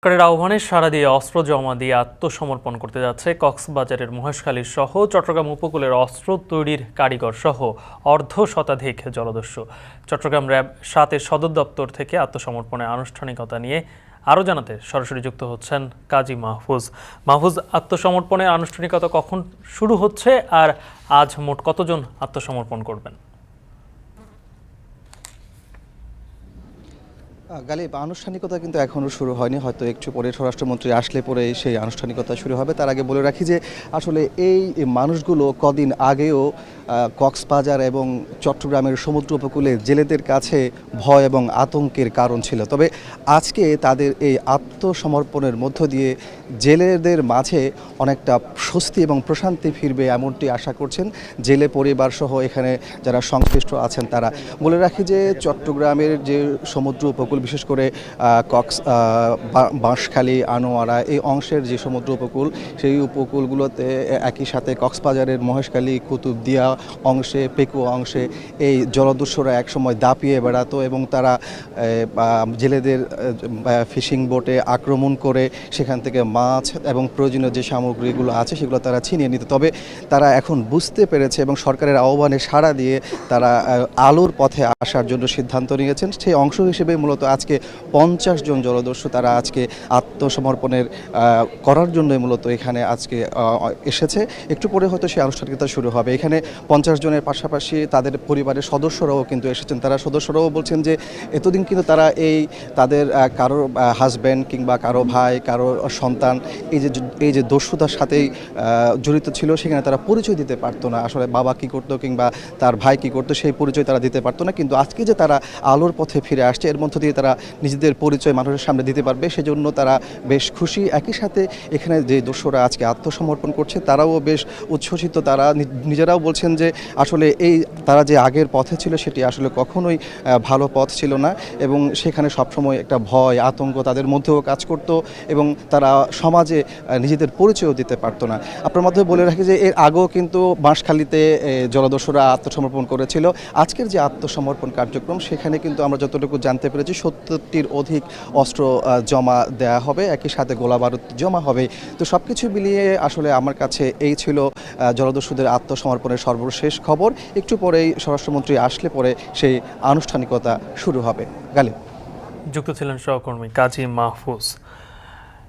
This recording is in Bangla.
সরকারের আহ্বানে সাড়া দিয়ে অস্ত্র জমা দিয়ে আত্মসমর্পণ করতে যাচ্ছে কক্সবাজারের মহেশখালী সহ চট্টগ্রাম উপকূলের অস্ত্র তৈরির কারিগর সহ অর্ধ শতাধিক জলদস্যু। চট্টগ্রাম র্যাব ৭-এর সদর দপ্তর থেকে আত্মসমর্পণের আনুষ্ঠানিকতা নিয়ে আরও জানাতে সরাসরি যুক্ত হচ্ছেন কাজী মাহফুজ। মাহফুজ, আত্মসমর্পণের আনুষ্ঠানিকতা কখন শুরু হচ্ছে আর আজ মোট কতজন আত্মসমর্পণ করবেন? গালিব, আনুষ্ঠানিকতা কিন্তু এখনও শুরু হয়নি, হয়তো একটু পরে স্বরাষ্ট্রমন্ত্রী আসলে পরে সেই আনুষ্ঠানিকতা শুরু হবে। তার আগে বলে রাখি যে আসলে এই মানুষগুলো কদিন আগেও কক্সবাজার এবং চট্টগ্রামের সমুদ্র উপকূলে জেলেদের কাছে ভয় এবং আতঙ্কের কারণ ছিল। তবে আজকে তাদের এই আত্মসমর্পণের মধ্য দিয়ে জেলেদের মাঝে অনেকটা স্বস্তি এবং প্রশান্তি ফিরবে এমনটি আশা করছেন জেলে পরিবার সহ এখানে যারা সংশ্লিষ্ট আছেন তারা। বলে রাখি যে চট্টগ্রামের যে সমুদ্র উপকূল, বিশেষ করে বাঁশখালী, আনোয়ারা এই অংশের যে সমুদ্র উপকূল, সেই উপকূলগুলোতে একই সাথে কক্সবাজারের মহেশখালী, কুতুবদিয়া অংশে, পেকুয়া অংশে এই জলদস্যুরা একসময় দাপিয়ে বেড়াতো এবং তারা জেলেদের ফিশিং বোটে আক্রমণ করে সেখান থেকে মাছ এবং প্রয়োজনীয় যে সামগ্রীগুলো আছে সেগুলো তারা ছিনিয়ে নিত। তবে তারা এখন বুঝতে পেরেছে এবং সরকারের আহ্বানে সাড়া দিয়ে তারা আলোর পথে আসার জন্য সিদ্ধান্ত নিয়েছেন। সেই অংশ হিসেবে মূলত আজকে ৫০ জন জলদস্যু তারা আজকে আত্মসমর্পণের করার জন্য মূলত এখানে আজকে এসেছে। একটু পরে হয়তো সেই আনুষ্ঠানিকতা শুরু হবে। এখানে ৫০ জনের পাশাপাশি তাদের পরিবারের সদস্যরাও কিন্তু এসেছেন। তারা সদস্যরাও বলছেন যে এতদিন কিন্তু তারা তাদের কারো হাজব্যান্ড কিংবা কারো ভাই, কারো সন্তান এই যে দস্যুতার সাথেই জড়িত ছিল, সেখানে তারা পরিচয় দিতে পারতো না। আসলে বাবা কী করতো কিংবা তার ভাই কী করতো সেই পরিচয় তারা দিতে পারতো না। কিন্তু আজকে যে তারা আলোর পথে ফিরে আসছে, এর মধ্য দিয়ে তারা নিজেদের পরিচয় মানুষের সামনে দিতে পারবে, সেজন্য তারা বেশ খুশি। একই সাথে এখানে যে দস্যুরা আজকে আত্মসমর্পণ করছে তারাও বেশ উচ্ছ্বসিত। তারা নিজেরাও বলছেন যে আসলে তারা যে আগের পথে ছিল সেটি আসলে কখনোই ভালো পথ ছিল না এবং সেখানে সবসময় একটা ভয়, আতঙ্ক তাদের মধ্যেও কাজ করত এবং তারা সমাজে নিজেদের পরিচয়ও দিতে পারতো না। আপনার মধ্যে বলে রাখি যে এর আগেও কিন্তু বাঁশখালীতে জলদস্যুরা আত্মসমর্পণ করেছিল। আজকের যে আত্মসমর্পণ কার্যক্রম, সেখানে কিন্তু আমরা যতটুকু জানতে পেরেছি ৭০টির অধিক অস্ত্র জমা দেওয়া হবে, একই সাথে গোলাবারুদ জমা হবে। তো সব কিছু মিলিয়ে আসলে আমার কাছে এই ছিল জলদস্যুদের আত্মসমর্পণের সর্বশেষ খবর। একটু পরেই স্বরাষ্ট্রমন্ত্রী আসলে পরে সেই আনুষ্ঠানিকতা শুরু হবে। গালিব। যুক্ত ছিলেন সহকর্মী কাজী মাহফুজ।